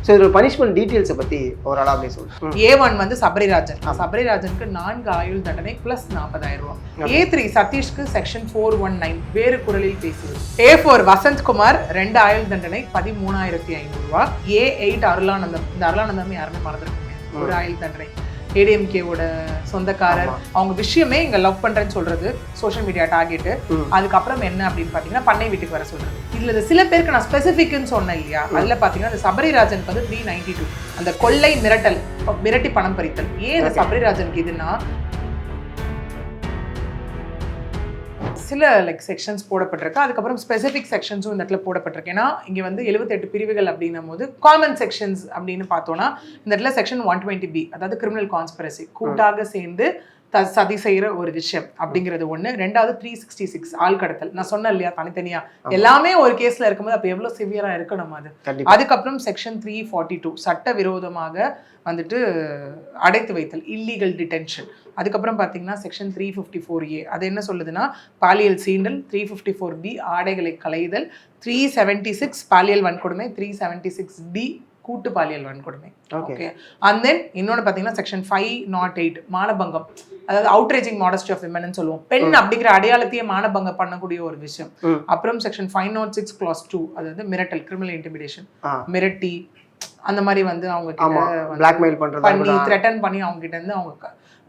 So இதோட punishment டீட்டெயில்ஸை பற்றி ஓவராலாக அப்படியே சொல்லுங்கள். A1 வந்து சபரிராஜன். சபரிராஜனுக்கு 4 ஆயுள் தண்டனை ப்ளஸ் 40,000 ரூபா. A3 சதீஷ்க்கு செக்ஷன் 419 வேறு குரலில் பேசுவது. A4 வசந்த்குமார் 2 ஆயுள் தண்டனை 13,500 ரூபா. A8 அருளானந்தம். இந்த அருளானந்தம் யாருமே மறந்துருக்கீங்க, 1 ஆயுள் தண்டனை. ஏடிஎம்கேவோட சொந்தக்காரர். அவங்க விஷயமே இங்க லவ் பண்றேன்னு சொல்றது, சோஷியல் மீடியா டார்கெட். அதுக்கப்புறம் என்ன அப்படின்னு பாத்தீங்கன்னா பண்ணை வீட்டுக்கு வர சொல்றது. இதுல சில பேருக்கு நான் ஸ்பெசிபிக்னு சொன்னேன் இல்லையா, அதுல பாத்தீங்கன்னா அந்த சபரிராஜனுக்கு வந்து 392 அந்த கொள்ளை மிரட்டல், மிரட்டி பணம் பறித்தல். ஏன் இந்த சபரிராஜனுக்கு இதுன்னா சில செக்ஷன்ஸ் போடப்பட்டிருக்கு, அதுக்கப்புறம் ஸ்பெசிஃபிக் செக்ஷன்ஸும் இந்த இடத்துல போடப்பட்டிருக்கு. ஏன்னா இங்கே வந்து 78 பிரிவுகள் அப்படின்னும் போது காமன் செக்ஷன்ஸ் அப்படின்னு பார்த்தோன்னா இந்த இடத்துல செக்ஷன் 120B, அதாவது கிரிமினல் கான்ஸ்பிரசி, கூட்டாக சேர்ந்து சதி செய்யற ஒரு விஷயம் அப்படிங்கிறது ஒண்ணு. ரெண்டாவது 366 ஆள் கடத்தல். நான் சொன்னேன் இல்லையா தனித்தனியா எல்லாமே ஒரு கேஸ்ல இருக்கும்போது அப்ப எவ்வளவு சிவியரா இருக்கணும் அது. அதுக்கப்புறம் செக்ஷன் 342 சட்ட விரோதமாக வந்துட்டு அடைத்து வைத்தல், இல்லீகல் டிடென்ஷன். அதுக்கப்புறம் பார்த்தீங்கன்னா செக்ஷன் 354A அது என்ன சொல்லுதுன்னா பாலியல் சீண்டல். 354B ஆடைகளை களைதல். 376 பாலியல் வன்கொடுமை. 376D கூட்டு பாலியல் வன்கொடுமை. ஓகே. அண்ட் தென் இன்னொன்று பார்த்தீங்கன்னா செக்ஷன் 508 மானபங்கம், அதாவது அவுட்ரேஜிங் மாடஸ்டி ஆஃப் விமன் சொல்லுவோம். பெண் அப்படிங்கிற அடையாளத்தையே மானபங்கம் பண்ணக்கூடிய ஒரு விஷயம். அப்புறம் செக்ஷன் 506 clause 2 அதாவது மிரட்டல், கிரிமினல் இன்டிமிடேஷன், மிரட்டி அந்த மாதிரி வந்து அவங்க பிளாக்மெயில் பண்றது, பண்ணி த்ரெட்டன் பண்ணி அவங்க கிட்ட இருந்து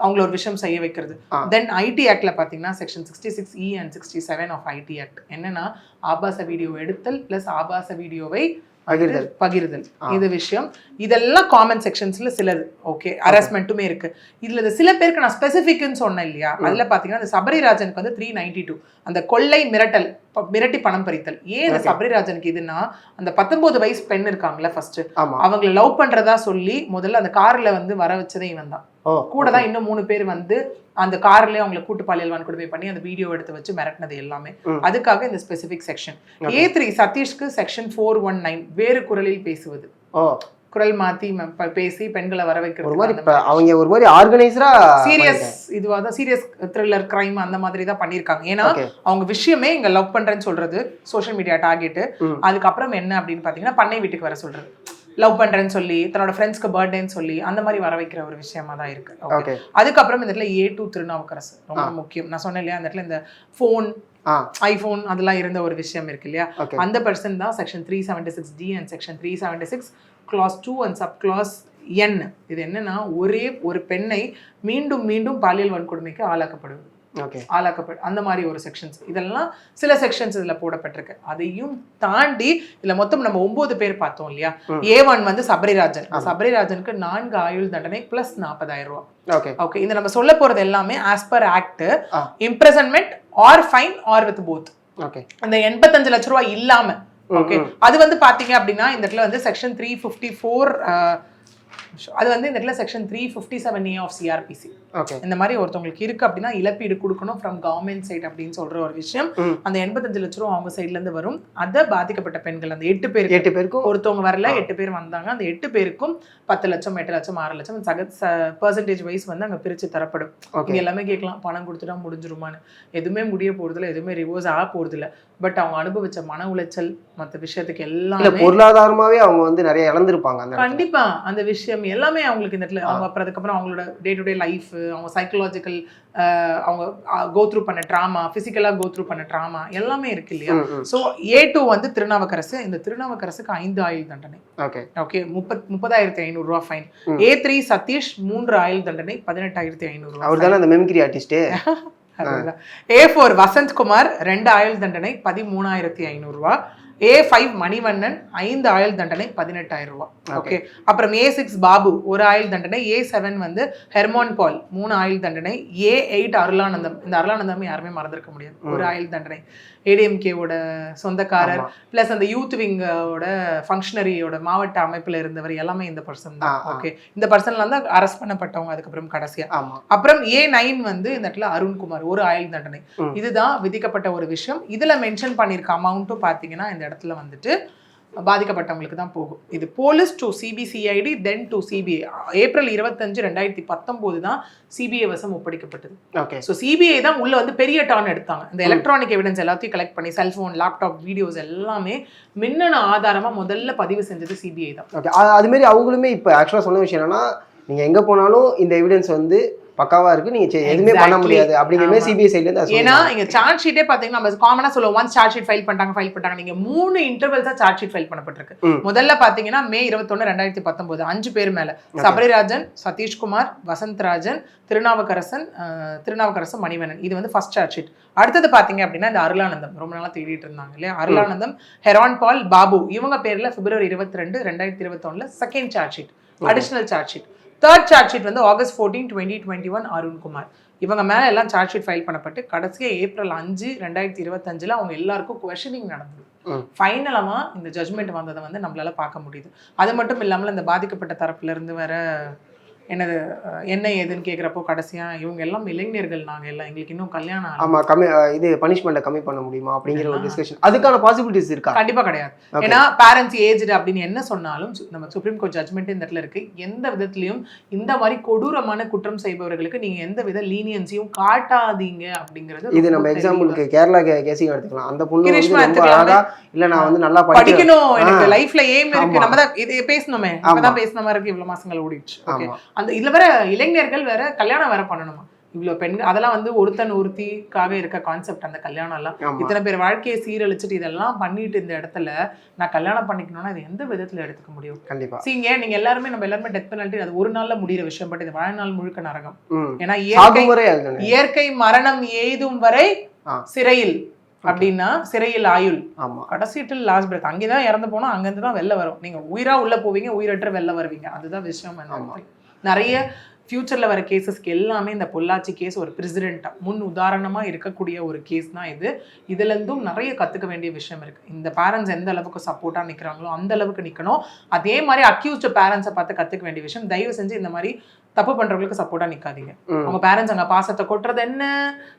அவங்கள ஒரு விஷயம் செய்ய வைக்கிறது. தென் ஐடி ஆக்ட்ல பாத்தீங்கன்னா section 66E and 67 of IT act என்னன்னா ஆபாச வீடியோ எடுத்தல் பிளஸ் ஆபாச வீடியோவை பகிர்தல். இது விஷயம் இதெல்லாம் காமன் செக்ஷன்ஸ்ல சிலது. ஓகே. ஹராஸ்மெண்ட்டுமே இருக்கு. இதுல சில பேருக்கு நான் ஸ்பெசிபிக்னு சொன்னேன் இல்லையா, அதுல பாத்தீங்கன்னா அந்த சபரிராஜனுக்கு வந்து 392 அந்த கொள்ளை மிரட்டல், மிரட்டி பணம் பறித்தல். ஏன் இந்த சபரிராஜனுக்கு இதுன்னா அந்த 19 வயசு பெண் இருக்காங்களா ஃபர்ஸ்ட், அவங்களை லவ் பண்றதா சொல்லி முதல்ல அந்த கார்ல வந்து வர வச்சதே இவன் தான். கூட தான் இன்னும் 3 பேர் வந்து அந்த கார்லயே அவங்களை கூட்டு பாலியல் வன்கொடுமை பண்ணி அந்த வீடியோ எடுத்து வச்சு மிரட்டினது எல்லாமே. அதுக்காக இந்த ஸ்பெசிபிக் செக்ஷன். A3 சதீஷ்க்கு செக்ஷன் 419 வேறு குரலில் பேசுவது. குரல் மாத்தி பேசி பெண்களை வர வைக்கிறது. அவங்க ஒரு மாதிரி ஆர்கனைசரா சீரியஸ் இதுவாதான் சீரியஸ் த்ரில்லர் கிரைம் அந்த மாதிரி தான் பண்ணிருக்காங்க. ஏன்னா அவங்க விஷயமே இங்க லவ் பண்றேன்னு சொல்றது, சோஷியல் மீடியா டார்கெட். அதுக்கப்புறம் என்ன அப்படின்னு பாத்தீங்கன்னா பண்ணை வீட்டுக்கு வர சொல்றது, லவ் பண்றேன்னு சொல்லி தன்னோட ஃப்ரெண்ட்ஸ்க்கு பர்த்டேன்னு சொல்லி அந்த மாதிரி வர வைக்கிற ஒரு விஷயமா தான் இருக்கு. ஓகே. அதுக்கப்புறம் இந்த இடத்துல A2 திருநாவுக்கரசு ரொம்ப முக்கியம். நான் சொன்னேன் இல்லையா அந்த இடத்துல இந்த போன், ஐபோன் அதெல்லாம் இருந்த ஒரு விஷயம் இருக்கு இல்லையா, அந்த பர்சன் தான் section 376D and section 376 clause 2 and sub clause N. இது என்னன்னா ஒரே ஒரு பெண்ணை மீண்டும் மீண்டும் பாலியல் வன்கொடுமைக்கு ஆளாக்கப்படுவது, அந்த மாதிரி ஒரு செக்ஷன்ஸ். இதெல்லாம் சில செக்ஷன்ஸ் இதுல போடப்பட்டிருக்கு. அதையும் தாண்டி இதுல மொத்தம் நம்ம 9 பேர் பார்த்தோம் இல்லையா. A1 வந்து சபரிராஜன். சபரிராஜனுக்கு 4 ஆயுள் தண்டனை பிளஸ் 40,000 ரூபா. ஓகே. இந்த நம்ம சொல்ல போறது எல்லாமே as per act, imprisonment or fine or with both. அந்த 85 லட்ச ரூபாய் இல்லாம. ஓகே. அது வந்து பாத்தீங்க அப்படின்னா இந்த இடத்துல வந்து செக்ஷன் 354 அது வந்து இந்த இடத்துல செக்ஷன் 357A ஆஃப் CRPC. இந்த மாதிரி ஒருத்தவங்களுக்கு இருக்கு அப்படின்னா இழப்பீடு கொடுக்கணும் ஃப்ரம் கவர்மெண்ட் சைட் அப்படின்னு சொல்ற ஒரு விஷயம். அந்த 85 லட்ச ரூபா அவங்க சைட்ல இருந்து வரும். அதை பாதிக்கப்பட்ட பெண்கள் அந்த 8 பேருக்கும் ஒருத்தவங்க வரல, 8 பேர் வந்தாங்க. அந்த 8 பேருக்கும் 10 லட்சம் 8 லட்சம் 6 லட்சம் பெர்சன்டேஜ் வைஸ் வந்து அங்க பிரிச்சு தரப்படும். இங்க எல்லாமே கேட்கலாம் பணம் கொடுத்துட்டா முடிஞ்சிருமான்னு. எதுவுமே முடிய போறது இல்லை, எதுவுமே ரிவர்ஸ் ஆக போறது இல்லை. பட் அவங்க அனுபவிச்ச மன உளைச்சல் மற்ற விஷயத்துக்கு எல்லாமே பொருளாதாரமாவே அவங்க வந்து நிறைய இழந்திருப்பாங்க. கண்டிப்பா அந்த விஷயம் எல்லாமே அவங்களுக்கு இந்த இடத்துல அவங்க அப்புறம் அதுக்கப்புறம் அவங்களோட டே டு டே லைஃப், அவங்க சைக்கலாஜிக்கல், அவங்க கோ த்ரூ பண்ண ட்ராமா, பிசிக்கலா கோ த்ரூ பண்ண ட்ராமா எல்லாமே இருக்கு இல்லையா. ஸோ A2 வந்து திருநாவுக்கரசு. இந்த திருநாவுக்கரசுக்கு 5 ஆயுள் தண்டனை. ஓகே. 30,500 ரூபா ஃபைன். A3 சதீஷ் 3 ஆயுள் தண்டனை 18,500 ரூபா. அவர் தானே அந்த மெமிக்ரி ஆர்டிஸ்ட். A4 வசந்த்குமார் 2 ஆயுள் தண்டனை 13,500 ரூபா. A5 மணிவண்ணன் 5 ஆயுள் தண்டனை 18,000 ரூபா. ஓகே. அப்புறம் A6 பாபு 1 ஆயுள் தண்டனை. A7 வந்து ஹெர்மான் பால் 3 ஆயுள் தண்டனை. A8 அருளானந்தம். இந்த அருளானந்தம் யாருமே மறந்துருக்க முடியாது, 1 ஆயுள் தண்டனை. ஏடிஎம்கேவோட சொந்தக்காரர் பிளஸ் அந்த யூத் விங்கோட ஃபங்க்ஷனரியோட மாவட்ட அமைப்புல இருந்தவர் எல்லாமே இந்த பர்சன் தான். ஓகே. இந்த பர்சன்ல வந்து அரெஸ்ட் பண்ணப்பட்டவங்க அதுக்கப்புறம் கடைசியா. அப்புறம் A9 வந்து இந்த இடத்துல அருண்குமார் 1 ஆயுள் தண்டனை. இதுதான் விதிக்கப்பட்ட ஒரு விஷயம். இதுல மென்ஷன் பண்ணிருக்க அமௌண்ட்டும் பாத்தீங்கன்னா இந்த இடத்துல வந்துட்டு பாதிக்கப்பட்டவங்களுக்கு தான் போகும். இது police to CBCID then to CBI. April 25, 2019 தான் சிபிஐ வசம் ஒப்படைக்கப்பட்டது. ஓகே. ஸோ சிபிஐ தான் உள்ள வந்து பெரிய டர்ன் எடுத்தாங்க. இந்த எலக்ட்ரானிக் எவிடன்ஸ் எல்லாத்தையும் கலெக்ட் பண்ணி செல்போன், லேப்டாப், வீடியோஸ் எல்லாமே மின்னணு ஆதாரமா முதல்ல பதிவு செஞ்சது சிபிஐ தான். ஓகே. அதுமாரி அவங்களுமே இப்போ ஆக்சுவலாக சொன்ன விஷயம் என்னன்னா, நீங்கள் எங்கே போனாலும் இந்த எவிடன்ஸ் வந்து பக்காவா இருக்கு, நீங்க எதுவுமே பண்ண முடியாது அப்படிங்கிற மாதிரி சிபிஐ சைடுல இருந்து. ஏன்னா இங்க சார்ஜ் ஷீட்டே பாத்தீங்கன்னா நம்ம காமனா சொல்லுவோம், ஒன்ஸ் சார்ஜ் ஷீட் ஃபைல் பண்ணிட்டாங்க. நீங்க 3 இன்டர்வல்ஸா சார்ஜ் ஷீட் ஃபைல் பண்ணப்பட்டிருக்கு. முதல்ல பாத்தீங்கன்னா மே 21, 2019 5 பேர் மேல, சபரிராஜன், சதீஷ்குமார், வசந்தராஜன், திருநாவுக்கரசன், மணிவண்ணன். இது வந்து ஃபர்ஸ்ட் சார்ஜ் ஷீட். அடுத்தது பாத்தீங்க அப்படின்னா இந்த அருளானந்தம், ரொம்ப நாளா தேடிட்டு இருந்தாங்க இல்லையா, அருளானந்தம், ஹெரான் பால், பாபு, இவங்க பேர்ல பிப்ரவரி 22, 2021 second charge sheet, additional charge sheet. Third charge sheet வந்து ஆகஸ்ட் 14, 2021 அருண்குமார். இவங்க மேல எல்லாம் சார்ஜ் ஷீட் ஃபைல் பண்ணப்பட்டு கடைசியா ஏப்ரல் 5, 2025 அவங்க எல்லாருக்கும் குவெஷனிங் நடந்தது. ஃபைனலமா இந்த ஜட்மெண்ட் வந்ததை வந்து நம்மளால பார்க்க முடியுது. அது மட்டும் இல்லாமல் இந்த பாதிக்கப்பட்ட தரப்புல இருந்து வேற என்னது என்ன ஏதுன்னு கேட்குறப்போ கடைசியா இவங்க எல்லாம் இளைஞர்கள், நாங்க எல்லாம் எங்களுக்கு இன்னும் கல்யாணம் ஆமா கம்மி இது பனிஷ்மெண்ட்டை கம்மி பண்ண முடியுமா அப்படிங்கிற ஒரு டிஸ்கஷன், அதுக்கான பாசிபிலிட்டிஸ் இருக்கா? கண்டிப்பா கிடையாது. ஏன்னா பேரண்ட்ஸ் ஏஜ்டு அப்படின்னு என்ன சொன்னாலும் நம்ம சுப்ரீம் கோர்ட் ஜட்மெண்ட் இந்த இடத்துல இருக்கு, எந்த விதத்திலையும் இந்த மாதிரி கொடூரமான குற்றம் செய்பவர்களுக்கு நீங்க எந்த வித லீனியன்ஸையும் காட்டாதீங்க அப்படிங்கிறது. இது நம்ம எக்ஸாம்பிளுக்கு கேரளா கேசிங் எடுத்துக்கலாம். அந்த பொண்ணு ரொம்ப அழகா இல்ல நான் வந்து நல்லா படிக்கணும், எனக்கு லைஃப்ல எய்ம் இருக்கு, நம்ம தான் இது பேசணுமே, இப்பதான் பேசின மாதிரி இருக்கு, இவ்வளவு மாசங்கள் ஓடிடுச்சு. ஓகே. அந்த இதுல வேற இளைஞர்கள் வேற கல்யாணம் வேற பண்ணணுமா, இவ்வளவு பெண்கள், அதெல்லாம் வந்து ஒருத்தன் ஒருத்திக்காக இருக்க கான்செப்ட் அந்த கல்யாணம் எல்லாம். இத்தனை பேர் வாழ்க்கையை சீரழிச்சிட்டு இதெல்லாம் பண்ணிட்டு இந்த இடத்துல நான் கல்யாணம் பண்ணிக்கணும்னா இது எந்த விதத்துல எடுத்துக்க முடியும்? கண்டிப்பா. சீங்க நீங்க எல்லாருமே நம்ம எல்லாருமே டெத் பெனல்ட்டி அது ஒரு நாள்ல முடிகிற விஷயம், பட் இது வாழ்நாள் முழுக்க நரகம். ஏன்னா இயற்கை மரணம் எய்தும் வரை சிறையில் அப்படின்னா சிறையில் ஆயுள், கடைசிட்டில் லாஸ்ட் பிரேக், அங்கேதான் இறந்து போனா அங்கிருந்து தான் வெளில வரும். நீங்க உயிரா உள்ள போவீங்க, உயிரற்ற வெளில வருவீங்க, அதுதான் விஷயம். நிறைய ஃபியூச்சர்ல வர கேசஸ்க்கு எல்லாமே இந்த பொள்ளாச்சி கேஸ் ஒரு பிரசிடென்ட்டா முன் உதாரணமா இருக்கக்கூடிய ஒரு கேஸ் தான் இது. இதுல இருந்தும் நிறைய கத்துக்க வேண்டிய விஷயம் இருக்கு. இந்த பேரண்ட்ஸ் எந்த அளவுக்கு சப்போர்ட்டா நிக்கிறாங்களோ அந்த அளவுக்கு நிக்கணும். அதே மாதிரி அக்யூஸ்ட் பேரண்ட்ஸை பார்த்து கத்துக்க வேண்டிய விஷயம், தயவு செஞ்சு இந்த மாதிரி தப்பு பண்றவங்களுக்கு சப்போர்ட்டா நிக்காதீங்க. அவங்க பேரண்ட்ஸ் அங்க பாசத்தை கொட்டுறது என்ன,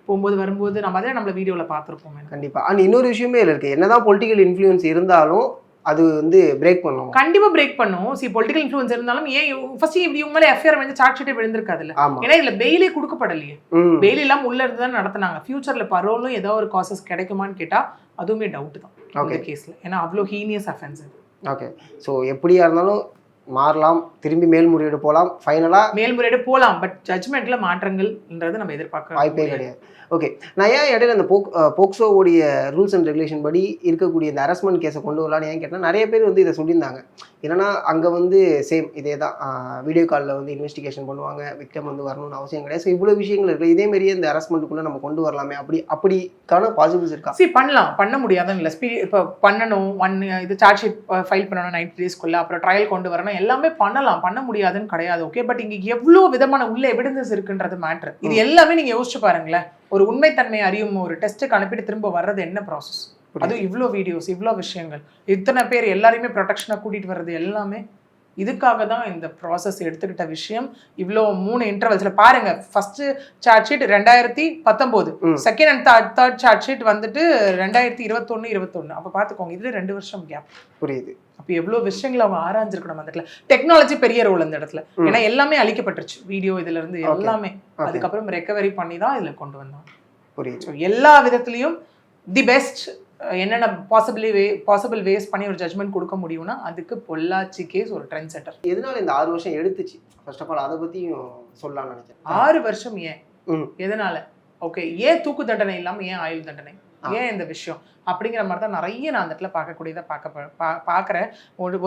போகும்போது வரும்போது நம்ம அதே நம்மள வீடியோல பார்த்துருப்போம். கண்டிப்பா. அண்ட் இன்னொரு விஷயமே இருக்கு, என்னதான் பொலிட்டிக்கல் இன்ஃப்ளூயன்ஸ் இருந்தாலும் அது வந்து பிரேக் பண்ணும், கண்டிப்பா பிரேக் பண்ணும். பொலிட்டிக்கல் இன்ஃப்ளூயன்ஸ் இருந்தாலும் ஏன் ஃபர்ஸ்ட் இவங்க மேல எஃப்ஐஆர் வந்து சார்ஜ் ஷீட்டே விழுந்திருக்காதுல்ல. ஏன்னா இதுல பெயிலே கொடுக்கப்படலையே, பெயில் எல்லாம் உள்ள இருந்து தான் நடத்தினாங்க. ஃபியூச்சர்ல பரோலும் ஏதோ ஒரு காசஸ் கிடைக்குமான்னு கேட்டா அதுவுமே டவுட் தான் இந்த கேஸ்ல. ஏன்னா அவ்வளோ ஹீனியஸ் அஃபென்ஸ் இது. ஓகே. ஸோ எப்படியா இருந்தாலும் மாறலாம், திரும்பி மேல்முறையீடு போகலாம், ஃபைனலாக மேல்முறையீடு போகலாம், பட் ஜட்மெண்ட்ல மாற்றங்கள்ன்றது நம்ம எதிர்பார்க்க வாய்ப்பே கிடையாது. ஓகே. நான் ஏன் இடையில அந்த போக்சோவுடைய ரூல்ஸ் அண்ட் ரெகுலேஷன் படி இருக்கக்கூடிய இந்த ஹராஸ்மெண்ட் கேஸை கொண்டு வரலான்னு ஏன் கேட்டால், நிறைய பேர் வந்து இதை சொல்லியிருந்தாங்க. என்னன்னா அங்கே வந்து சேம் இதே தான், வீடியோ காலில் வந்து இன்வெஸ்டிகேஷன் பண்ணுவாங்க, விக்டம் வந்து வரணும்னு அவசியம் கிடையாது. ஸோ இவ்வளோ விஷயங்கள் இருக்குது, இதே மாதிரியே இந்த ஹராஸ்மெண்ட்டுக்குள்ளே நம்ம கொண்டு வரலாமே, அப்படிக்கான பாசிபிலிட்டிஸ் இருக்கா? பண்ண முடியாதுன்னு இல்லை. இப்போ பண்ணணும், இது சார்ஜ் ஷீட் ஃபைல் பண்ணணும் 90 daysக்குள்ள, அப்புறம் ட்ரையல் கொண்டு வரணும், எல்லாமே பண்ணலாம், பண்ண முடியாதுன்னு கிடையாது. ஓகே. பட் இங்கே எவ்வளோ விதமான உள்ள எவிடன்சஸ் இருக்குன்றது மேட்ரு. இது எல்லாமே நீங்கள் யோசிச்சு பாருங்களேன். ஒரு உண்மைத்தன்மை அறியும் ஒரு டெஸ்ட்டுக்கு அனுப்பிட்டு திரும்ப வர்றது என்ன ப்ராசஸ், அதுவும் இவ்வளோ வீடியோஸ், இவ்வளோ விஷயங்கள், இத்தனை பேர் எல்லாரையுமே ப்ரொடெக்ஷனாக கூட்டிகிட்டு வர்றது எல்லாமே இதுக்காக தான் இந்த ப்ராசஸ் எடுத்துக்கிட்ட விஷயம். இவ்வளோ 3 இன்டர்வல்ஸில் பாருங்க. First charge sheet 2019, second and third charge sheet வந்துட்டு 2021. அப்போ பார்த்துக்கோங்க, இதுல 2 வருஷம் கேப். புரியுது. அப்போ எவ்வளோ விஷயங்கள் அவங்க ஆராய்ஞ்சிருக்கணும் அந்த இடத்துல. டெக்னாலஜி பெரிய ரோல் அந்த இடத்துல, ஏன்னா எல்லாமே அழிக்கப்பட்டுருச்சு, வீடியோ இதுல இருந்து எல்லாமே. அதுக்கப்புறம் ரெக்கவரி பண்ணி தான் இதுல கொண்டு வந்தாங்க. புரியுது. எல்லா விதத்துலையும் தி பெஸ்ட் என்னென்ன பாசிபிள் வேஸ் பண்ணி ஒரு ஜட்மெண்ட் கொடுக்க முடியும்னா அதுக்கு பொள்ளாச்சி கேஸ் ஒரு ட்ரெண்ட் செட்டர். எதனால இந்த 6 வருஷம் எடுத்துச்சு? ஃபர்ஸ்ட் ஆஃப் ஆல் அதை பற்றியும் சொல்லலாம்னு நினைச்சேன். 6 வருஷம் ஏன், எதனால? ஓகே. ஏன் தூக்கு தண்டனை இல்லாமல் ஏன் ஆயுள் தண்டனை, ஏன் இந்த விஷயம் அப்படிங்கிற மாதிரி தான் நிறைய நான் அந்த இடத்துல பார்க்கக்கூடியதை பார்க்குறேன்.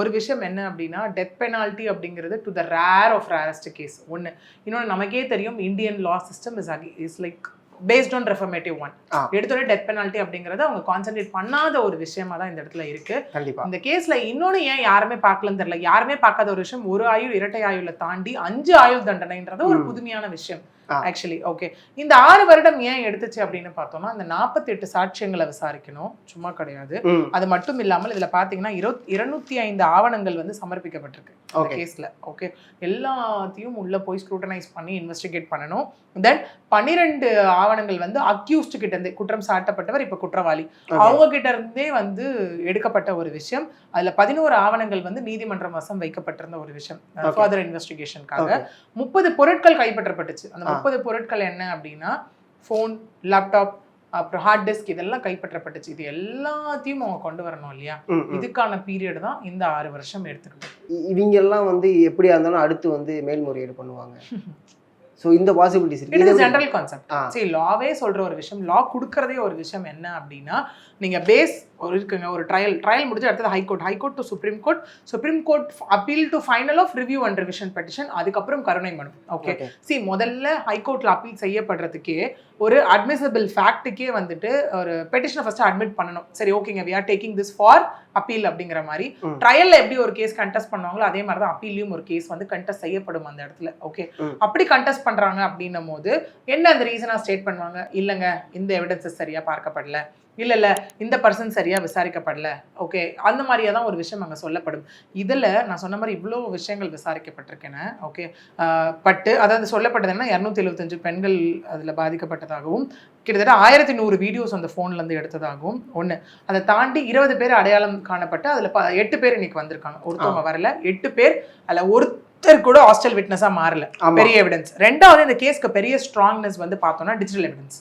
ஒரு விஷயம் என்ன அப்படின்னா, டெத் பெனால்ட்டி அப்படிங்கிறது to the rare of rarest case ஒன்று. இன்னொன்று நமக்கே தெரியும், Indian law system is like based on reformative one. எடுத்தோட டெத் பெனால்ட்டி அப்படிங்கறது அவங்க கான்சென்ட்ரேட் பண்ணாத ஒரு விஷயமா தான் இந்த இடத்துல இருக்கு. இந்த கேஸ்ல இன்னொன்னு ஏன் யாருமே பார்க்கலன்னு தெரியல. யாருமே பார்க்காத ஒரு விஷயம், ஒரு ஆயுள் இரட்டை ஆயுளை தாண்டி 5 ஆயுள் தண்டனைன்றது ஒரு புதுமையான விஷயம். ஆக்சுவலி. ஓகே, இந்த 6 வருடம் ஏன் எடுத்துச்சு அப்படின்னு பார்த்தோம்னா இந்த 48 சாட்சியங்களை விசாரிக்கணும், சும்மா கிடையாது. அது மட்டும் இல்லாமல் இதுல பாத்தீங்கன்னா 205 ஆவணங்கள் வந்து சமர்ப்பிக்கப்பட்டிருக்கு கேஸ்ல. ஓகே, எல்லாத்தையும் உள்ள போய் ஸ்க்ரூட்டனைஸ் பண்ணி இன்வெஸ்டிகேட் பண்ணணும். தென் 12 ஆவணங்கள் வந்து அக்யூஸ்ட் கிட்ட இருந்து, குற்றம் சாட்டப்பட்டவர் இப்ப குற்றவாளி, அவங்க கிட்ட இருந்தே வந்து எடுக்கப்பட்ட ஒரு விஷயம். அதுல 11 ஆவணங்கள் வந்து நீதிமன்றம் வசம் வைக்கப்பட்டிருந்த ஒரு விஷயம் ஃபர்தர் இன்வெஸ்டிகேஷனுக்காக. 30 பொருட்கள் கைப்பற்றப்பட்டுச்சு. அந்த 30 பொருட்கள் என்ன அப்படின்னா ஃபோன், லேப்டாப், அப்புறம் ஹார்ட் டிஸ்க், இதெல்லாம் கைப்பற்றப்பட்டுச்சு. இது எல்லாத்தையும் அவங்க கொண்டு வரணும் இல்லையா? இதுக்கான பீரியட் தான் இந்த 6 வருஷம் எடுத்துக்கிட்டோம். இவங்க எல்லாம் வந்து எப்படியா இருந்தாலும் அடுத்து வந்து மேல்முறையீடு பண்ணுவாங்க. ஸோ இந்த பாசிபிலிட்டிஸ் இருக்கு. இது ஜெனரல் கான்செப்ட். சரி, லாவே சொல்ற ஒரு விஷயம், லா கொடுக்கறதே ஒரு விஷயம் என்ன அப்படின்னா, நீங்க பேஸ் ஒரு இருக்குங்க, ஒரு ட்ரையல் முடிஞ்சு அடுத்தது high court to supreme court appeal to final of review and revision petition, அதுக்கப்புறம் கருணை மனு. ஓகே, சி முதல்ல ஹைகோர்ட்ல அப்பீல் செய்யப்படுறதுக்கே ஒரு அட்மிசபிள் ஃபேக்ட்டுக்கே வந்துட்டு ஒரு பெட்டிஷனை ஃபர்ஸ்ட் அட்மிட் பண்ணணும். சரி, ஓகேங்க, we are taking this for appeal அப்படிங்கிற மாதிரி. ட்ரையல்ல எப்படி ஒரு கேஸ் கண்டெஸ்ட் பண்ணுவாங்களோ அதே மாதிரி தான் அப்பீல்லையும் ஒரு கேஸ் வந்து கண்டெஸ்ட் செய்யப்படும் அந்த இடத்துல. ஓகே, அப்படி கண்டெஸ்ட் பண்றாங்க அப்படின்னும் போது என்ன அந்த ரீசனா ஸ்டேட் பண்ணுவாங்க, இல்லைங்க இந்த எவிடன்சஸ் சரியா பார்க்கப்படல, இல்ல இந்த பர்சன் சரியா விசாரிக்கப்படல. ஓகே, அந்த மாதிரியா தான் ஒரு விஷயம் அங்கே சொல்லப்படும். இதுல நான் சொன்ன மாதிரி இவ்வளோ விஷயங்கள் விசாரிக்கப்பட்டிருக்கேன். ஓகே, பட்டு அதாவது சொல்லப்பட்டது என்ன, 275 பெண்கள் அதுல பாதிக்கப்பட்டதாகவும், கிட்டத்தட்ட 1100 வீடியோஸ் அந்த ஃபோன்ல இருந்து எடுத்ததாகவும் ஒன்று. அதை தாண்டி 20 பேர் அடையாளம் காணப்பட்டு அதுல 8 பேர் இன்னைக்கு வந்திருக்காங்க. ஒருத்தவங்க வரல, 8 பேர். அதுல ஒருத்தர் கூட ஹாஸ்டல் விட்னஸா மாறல. பெரிய எவிடன்ஸ். ரெண்டாவது, இந்த கேஸ்க்கு பெரிய ஸ்ட்ராங்னஸ் வந்து பார்த்தோம்னா டிஜிட்டல் எவிடன்ஸ்.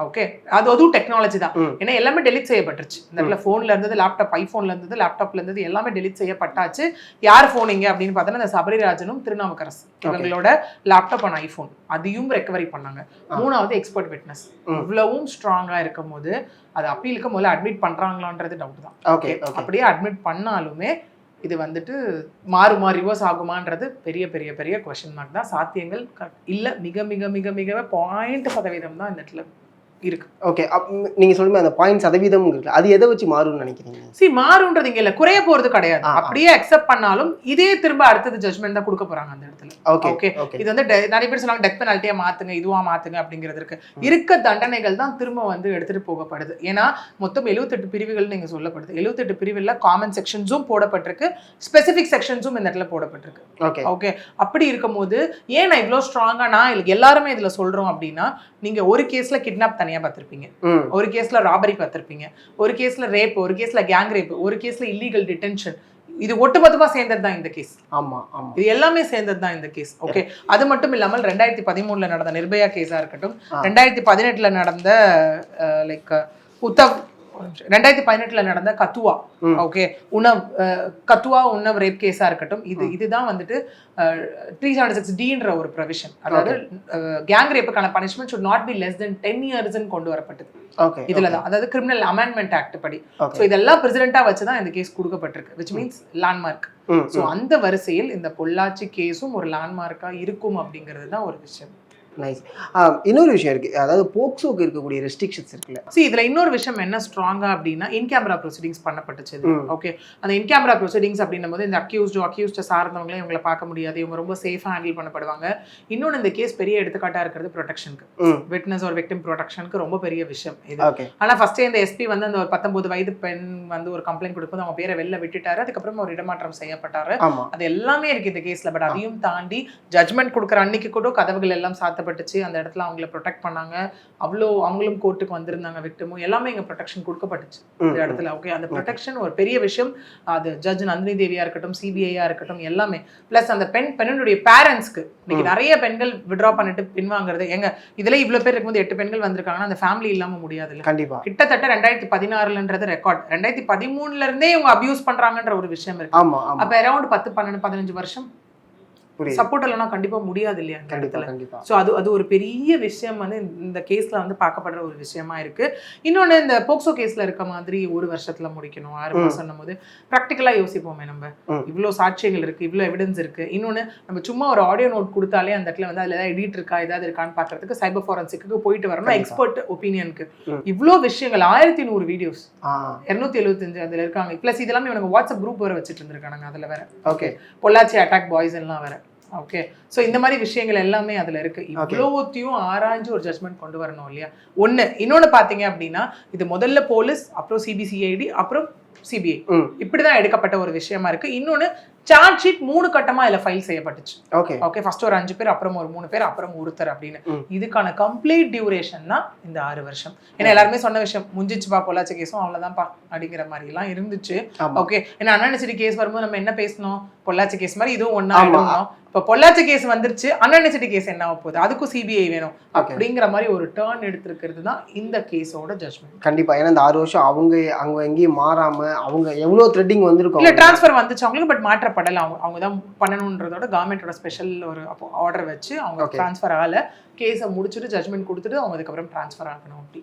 ஓகே, அதுவும் டெக்னாலஜி தான். ஏன்னா எல்லாமே டெலிட் செய்யப்பட்டுருச்சு. இந்த இடத்துல ஃபோன்ல இருந்தது, லேப்டாப், ஐஃபோன்ல இருந்தது, லேப்டாப்ல இருந்தது, எல்லாமே டெலிட் செய்யப்பட்டாச்சு. யார் ஃபோன் இங்க அப்படின்னு பார்த்தோன்னா இந்த சபரிராஜனும் திருநாவுக்கரசு இவங்களோட லேப்டாப் அண்ட் ஐஃபோன் அதையும் ரெக்கவரி பண்ணாங்க. 3வது எக்ஸ்பர்ட் விட்னஸ். இவ்வளவும் ஸ்ட்ராங்கா இருக்கும் போது அது அப்பீலுக்கு முதல்ல அட்மிட் பண்றாங்களான்றது டவுட் தான். ஓகே, அப்படியே அட்மிட் பண்ணாலுமே இது வந்துட்டு மாறுமா, ரிவர்ஸ் ஆகுமான்றது பெரிய பெரிய பெரிய கொஸ்டின் மார்க் தான். சாத்தியங்கள் இல்லை, மிக மிக மிக மிக 0.% தான் இந்த இடத்துல இருக்கு. ஓகே, நீங்க சொல்லுங்க அந்த 0.% இருக்கு, அது எதை வச்சு மாறும்னு நினைக்கிறீங்க? மாறுன்றது இங்க இல்ல, குறைய போறது கிடையாது. அப்படியே அக்செப்ட் பண்ணாலும் இதே திரும்ப அடுத்தது ஜட்மெண்ட் தான் கொடுக்க போறாங்க அந்த இடத்துல. ஓகே, இது வந்து நிறைய பேர் சொன்னாங்க டெத் பெனால்ட்டியா மாத்துங்க, இதுவா மாத்துங்க அப்படிங்கிறது இருக்கு. இருக்க தண்டனைகள் தான் திரும்ப வந்து எடுத்துட்டு போகப்படுது. ஏன்னா மொத்தம் 78 பிரிவுகள் நீங்க சொல்லப்படுது. 78 பிரிவுல காமன் செக்ஷன்ஸும் போடப்பட்டிருக்கு, ஸ்பெசிபிக் செக்ஷன்ஸும் இந்த இடத்துல போடப்பட்டிருக்கு. ஓகே, அப்படி இருக்கும் போது ஏன் நான் இவ்வளவு ஸ்ட்ராங்கா எல்லாருமே இதுல சொல்றோம் அப்படின்னா, நீங்க ஒரு கேஸ்ல கிட்னாப் தனியா பார்த்திருப்பீங்க, ஒரு கேஸ்ல ராபரி பார்த்திருப்பீங்க, ஒரு கேஸ்ல ரேப், ஒரு கேஸ்ல கேங் ரேப், ஒரு கேஸ்ல இல்லீகல் டிடென்ஷன். இது ஒட்டுமொத்தமா சேர்ந்தது தான் இந்த கேஸ். ஆமா, இது எல்லாமே சேர்ந்தது தான் இந்த கேஸ். ஓகே, அது மட்டும் இல்லாமல் 2013 நடந்த நிர்பயா கேஸா இருக்கட்டும், 2018 நடந்த லைக் உத்தவ், 2018 நடந்த கத்துவா, ஓகே, கத்துவா உணவ் ரேப் கேஸா இருக்கட்டும், இதுதான் வந்துட்டு 376Dன்ற ஒரு ப்ரொவிஷன். அதாவது கேங் ரேப்புக்கான punishment should not be less than 10 years கொண்டு வரப்பட்டது. இதுலதான், அதாவது கிரிமினல் அமெண்ட்மெண்ட் ஆக்ட் படி. ஸோ இதெல்லாம் பிரசிடென்ட்டா வச்சுதான் இந்த கேஸ் கொடுக்கப்பட்டிருக்கு, which means லேண்ட்மார்க். ஸோ அந்த வரிசையில் இந்த பொள்ளாச்சி கேஸும் ஒரு லேண்ட்மார்க்கா இருக்கும் அப்படிங்கிறது தான் ஒரு விஷயம். நைஸ். இன்னொரு விஷயம் இருக்கு, அதாவது போக்சோக்கு இருக்கக்கூடிய ரெஸ்ட்ரிக்ஷன்ஸ் இருக்குல்ல. இதுல இன்னொரு விஷயம் என்ன ஸ்ட்ராங்கா அப்படின்னா, இன் கேமரா ப்ரொசீடிங்ஸ் பண்ணப்பட்டுச்சு. ஓகே, அந்த இன் கேமரா ப்ரொசீடிங்ஸ் அப்படின்னும் போது இந்த அக்யூஸ்ட சார்ந்தவங்களே இவங்களை பார்க்க முடியாது, இவங்க ரொம்ப சேஃபா ஹேண்டில் பண்ணப்படுவாங்க. இன்னொன்று, இந்த கேஸ் பெரிய எடுத்துக்காட்டா இருக்கிறது ப்ரொடெக்ஷனுக்கு, விட்னஸ் ஒரு விக்டிம் ப்ரொடெக்ஷனுக்கு ரொம்ப பெரிய விஷயம் இது. ஆனா ஃபர்ஸ்டே இந்த எஸ்பி வந்து அந்த ஒரு 19 வயது பெண் வந்து ஒரு கம்ப்ளைண்ட் கொடுக்கும்போது அவங்க பேரை வெளில விட்டுட்டாரு, அதுக்கப்புறம் ஒரு இடமாற்றம் செய்யப்பட்டாரு. அது எல்லாமே இருக்கு இந்த கேஸ்ல. பட் அதையும் தாண்டி ஜட்மெண்ட் கொடுக்குற அன்னைக்கு கூட கதவுகள் எல்லாம் சாத்தப்பட்டுச்சு. அந்த இடத்துல அவங்கள ப்ரொடெக்ட் பண்ணாங்க. அவங்களும் கோர்ட்டுக்கு வந்திருந்தாங்க, விக்டிமும் எல்லாமே இங்க ப்ரொடெக்ஷன் கொடுக்கப்பட்டுச்சு இந்த இடத்துல. ஓகே, அந்த ப்ரொடெக்ஷன் ஒரு பெரிய விஷயம். அது ஜட்ஜ் நந்தினி தேவியா இருக்கட்டும், சிபிஐயா இருக்கட்டும், எல்லாமே. பிளஸ் அந்த பெண்ணுடைய பேரண்ட்ஸ்க்கு இன்னைக்கு நிறைய பெண்கள் விட்ரா பண்ணிட்டு பின்வாங்குறது. எங்க இதுல இவ்வளவு பேர் இருக்கும்போது 8 பெண்கள் வந்திருக்காங்கன்னா அந்த ஃபேமிலி இல்லாம முடியாது இல்லை. கண்டிப்பா. கிட்டத்தட்ட 2016 ரெக்கார்ட், 2013 இருந்தே இவங்க அபியூஸ் பண்றாங்கன்ற ஒரு விஷயம் இருக்கு. அப்ப அரௌண்ட் 10, 12, 15 வருஷம் சப்போர்ட் இல்லைனா கண்டிப்பா முடியாது இல்லையா அந்த இடத்துல. ஸோ அது ஒரு பெரிய விஷயம் வந்து இந்த கேஸ்ல வந்து பார்க்கப்படுற ஒரு விஷயமா இருக்கு. இன்னொன்னு, இந்த போக்சோ கேஸ்ல இருக்க மாதிரி 1 வருஷத்துல முடிக்கணும், 6 மாசம் போது ப்ராக்டிக்கலா யோசிப்போமே நம்ம. இவ்வளோ சாட்சியங்கள் இருக்கு, இவ்வளோ எவிடன்ஸ் இருக்கு. இன்னொன்னு, நம்ம சும்மா ஒரு ஆடியோ நோட் கொடுத்தாலே அந்த இடத்துல வந்து அதுல ஏதாவது எடிட் இருக்கா, ஏதாவது இருக்கான்னு பாக்குறதுக்கு சைபர் ஃபாரன்சிக்கு போயிட்டு வரணும், எக்ஸ்பர்ட் ஒப்பீனியனுக்கு. இவ்வளோ விஷயங்கள், 1100 வீடியோஸ், 275 அதுல இருக்காங்க. பிளஸ் இது எல்லாமே இவங்க வாட்ஸ்அப் குரூப் வேற வச்சுட்டு இருந்திருக்காங்க அதுல வேற. ஓகே, பொள்ளாச்சி அட்டாக் பாய்ஸ் எல்லாம் வேற. ஓகே. ஸோ இந்த மாதிரி விஷயங்கள் எல்லாமே அதில் இருக்கு. இவ்வளோத்தையும் ஆராய்ஞ்சு ஒரு ஜட்மெண்ட் கொண்டு வரணும் இல்லையா? ஒன்று. இன்னொன்று பார்த்தீங்க அப்படின்னா, இது முதல்ல போலீஸ், அப்புறம் சிபிசிஐடி, அப்புறம் சிபிஐ, இப்படிதான் எடுக்கப்பட்ட ஒரு விஷயமா இருக்கு. இன்னொன்று, சார்ஜ் ஷீட் 3 கட்டமா இதுல ஃபைல் செய்யப்பட்டுச்சு. ஓகே, ஃபர்ஸ்ட் ஒரு 5 பேர், அப்புறம் ஒரு 3 பேர், அப்புறம் ஒருத்தர் அப்படின்னு. இதுக்கான கம்ப்ளீட் டியூரேஷன் தான் இந்த 6 வருஷம். ஏன்னா எல்லாருமே சொன்ன விஷயம், முஞ்சிச்சுப்பா பொள்ளாச்சி கேஸும் அவ்வளவுதான்ப்பா அப்படிங்கிற மாதிரி எல்லாம் இருந்துச்சு. ஓகே, ஏன்னா அண்ணா யூனிவர்சிட்டி கேஸ் வரும்போது நம்ம என்ன பேசணும், பொள்ளாச்சி கேஸ் மாதிரி இதுவும் ஒன்னா ஆயிடும். இப்போ பொள்ளாச்சி கேஸ் வந்துருச்சு, அண்ணா யூனிவர்சிட்டி கேஸ் என்ன ஆக போகுது, அதுக்கும் சிபிஐ வேணும் அப்படிங்கிற மாதிரி ஒரு டர்ன் எடுத்திருக்கிறது தான் இந்த கேஸோட ஜட்மெண்ட். கண்டிப்பா. ஏன்னா இந்த 6 வருஷம் அவங்க எங்கேயும் மாறாம அவங்க எவ்வளவு த்ரெட்டிங் வந்திருக்கும். இல்ல ட்ரான்ஸ்ஃபர் வந்துச்சு அவங்களுக்கு, பட் மாற்றப்படல. அவங்க தான் பண்ணணுன்றதோட கவர்மெண்டோட ஸ்பெஷல் ஒரு ஆர்டர் வச்சு அவங்க ட்ரான்ஸ்ஃபர் ஆகல. கேஸை முடிச்சுட்டு ஜட்மெண்ட் கொடுத்துட்டு அவங்க அதுக்கப்புறம் ட்ரான்ஸ்ஃபர் ஆகணும் அப்படி.